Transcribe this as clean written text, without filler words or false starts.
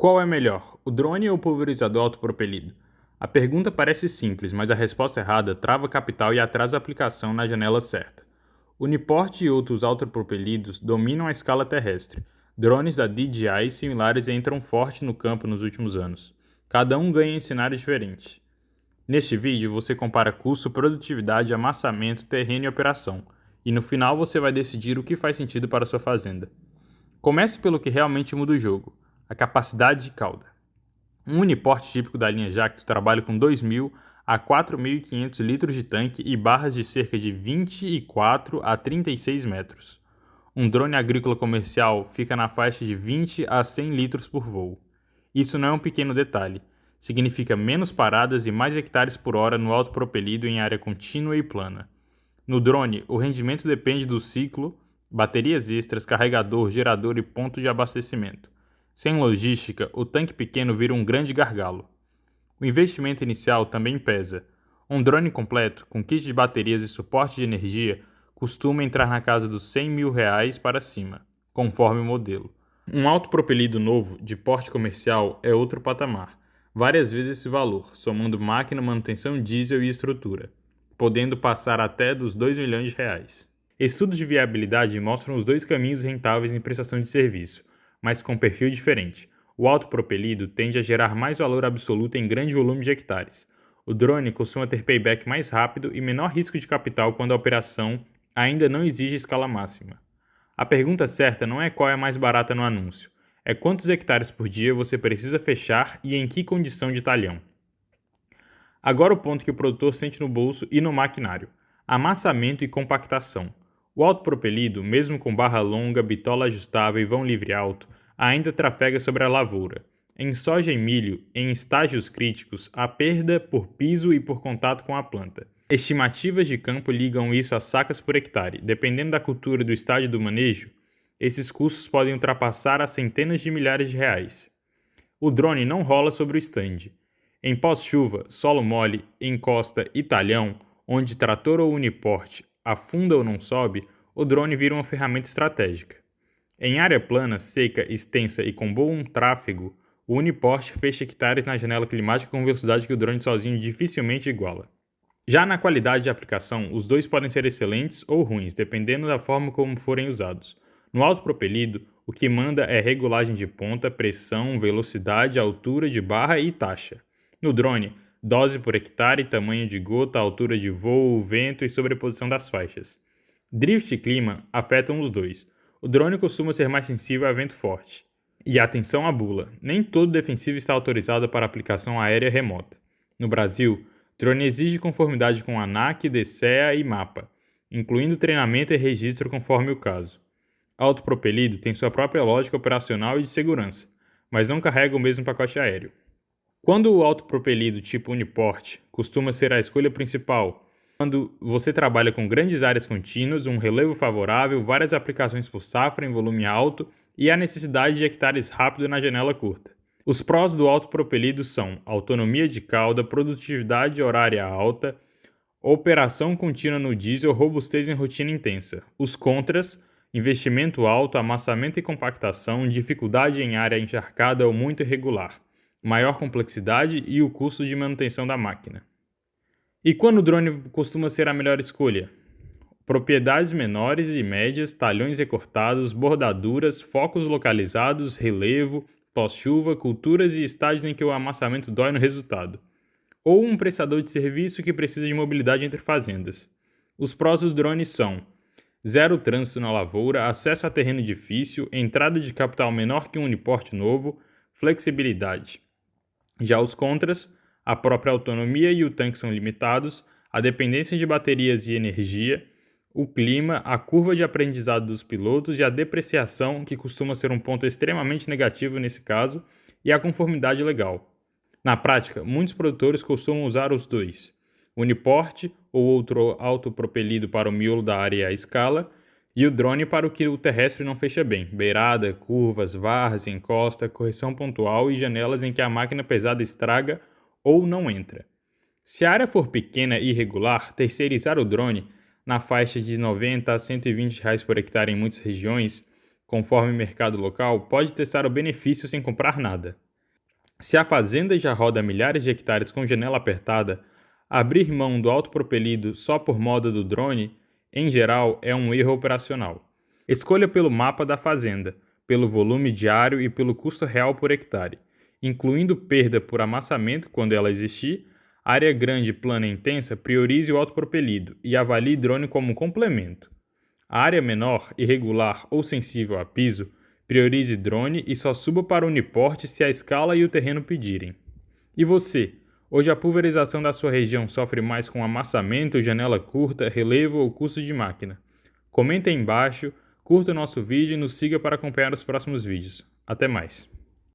Qual é melhor, o drone ou o pulverizador autopropelido? A pergunta parece simples, mas a resposta errada trava capital e atrasa a aplicação na janela certa. Uniporte e outros autopropelidos dominam a escala terrestre. Drones da DJI e similares entram forte no campo nos últimos anos. Cada um ganha em cenários diferentes. Neste vídeo você compara custo, produtividade, amassamento, terreno e operação. E no final você vai decidir o que faz sentido para sua fazenda. Comece pelo que realmente muda o jogo: a capacidade de cauda. Um uniporte típico da linha Jacto trabalha com 2.000 a 4.500 litros de tanque e barras de cerca de 24 a 36 metros. Um drone agrícola comercial fica na faixa de 20 a 100 litros por voo. Isso não é um pequeno detalhe. Significa menos paradas e mais hectares por hora no autopropelido em área contínua e plana. No drone, o rendimento depende do ciclo, baterias extras, carregador, gerador e ponto de abastecimento. Sem logística, o tanque pequeno vira um grande gargalo. O investimento inicial também pesa. Um drone completo, com kit de baterias e suporte de energia, costuma entrar na casa dos R$ 100.000 para cima, conforme o modelo. Um autopropelido novo, de porte comercial, é outro patamar, várias vezes esse valor, somando máquina, manutenção diesel e estrutura, podendo passar até dos R$ 2 milhões. Estudos de viabilidade mostram os dois caminhos rentáveis em prestação de serviço, mas com perfil diferente. O autopropelido tende a gerar mais valor absoluto em grande volume de hectares. O drone costuma ter payback mais rápido e menor risco de capital quando a operação ainda não exige escala máxima. A pergunta certa não é qual é a mais barata no anúncio, é quantos hectares por dia você precisa fechar e em que condição de talhão. Agora o ponto que o produtor sente no bolso e no maquinário: amassamento e compactação. O autopropelido, mesmo com barra longa, bitola ajustável e vão livre alto, ainda trafega sobre a lavoura. Em soja e milho, em estágios críticos, há perda por piso e por contato com a planta. Estimativas de campo ligam isso a sacas por hectare. Dependendo da cultura e do estágio do manejo, esses custos podem ultrapassar a centenas de milhares de reais. O drone não rola sobre o stand. Em pós-chuva, solo mole, encosta e talhão, onde trator ou uniporte afunda ou não sobe, o drone vira uma ferramenta estratégica. Em área plana, seca, extensa e com bom tráfego, o uniporte fecha hectares na janela climática com velocidade que o drone sozinho dificilmente iguala. Já na qualidade de aplicação, os dois podem ser excelentes ou ruins, dependendo da forma como forem usados. No autopropelido, o que manda é regulagem de ponta, pressão, velocidade, altura de barra e taxa. No drone, dose por hectare, tamanho de gota, altura de voo, vento e sobreposição das faixas. Drift e clima afetam os dois. O drone costuma ser mais sensível a vento forte. E atenção à bula: nem todo defensivo está autorizado para aplicação aérea remota. No Brasil, drone exige conformidade com ANAC, DCEA e MAPA, incluindo treinamento e registro conforme o caso. Autopropelido tem sua própria lógica operacional e de segurança, mas não carrega o mesmo pacote aéreo. Quando o autopropelido tipo uniporte costuma ser a escolha principal, quando você trabalha com grandes áreas contínuas, um relevo favorável, várias aplicações por safra em volume alto e a necessidade de hectares rápido na janela curta. Os prós do autopropelido são autonomia de cauda, produtividade horária alta, operação contínua no diesel, robustez em rotina intensa. Os contras: investimento alto, amassamento e compactação, dificuldade em área encharcada ou muito irregular, maior complexidade e o custo de manutenção da máquina. E quando o drone costuma ser a melhor escolha? Propriedades menores e médias, talhões recortados, bordaduras, focos localizados, relevo, pós-chuva, culturas e estágios em que o amassamento dói no resultado. Ou um prestador de serviço que precisa de mobilidade entre fazendas. Os prós dos drones são: zero trânsito na lavoura, acesso a terreno difícil, entrada de capital menor que um uniporte novo, flexibilidade. Já os contras: a própria autonomia e o tanque são limitados, a dependência de baterias e energia, o clima, a curva de aprendizado dos pilotos e a depreciação, que costuma ser um ponto extremamente negativo nesse caso, e a conformidade legal. Na prática, muitos produtores costumam usar os dois: uniporte ou outro autopropelido para o miolo da área à escala, e o drone para o que o terrestre não fecha bem: beirada, curvas, varras, encosta, correção pontual e janelas em que a máquina pesada estraga ou não entra. Se a área for pequena e irregular, terceirizar o drone, na faixa de R$ 90 a R$ 120 por hectare em muitas regiões, conforme o mercado local, pode testar o benefício sem comprar nada. Se a fazenda já roda milhares de hectares com janela apertada, abrir mão do autopropelido só por moda do drone, em geral, é um erro operacional. Escolha pelo mapa da fazenda, pelo volume diário e pelo custo real por hectare, incluindo perda por amassamento quando ela existir. Área grande, plana e intensa, priorize o autopropelido e avalie drone como um complemento. A área menor, irregular ou sensível a piso, priorize drone e só suba para o uniporte se a escala e o terreno pedirem. E você? Hoje a pulverização da sua região sofre mais com amassamento, janela curta, relevo ou custo de máquina? Comenta aí embaixo, curta o nosso vídeo e nos siga para acompanhar os próximos vídeos. Até mais!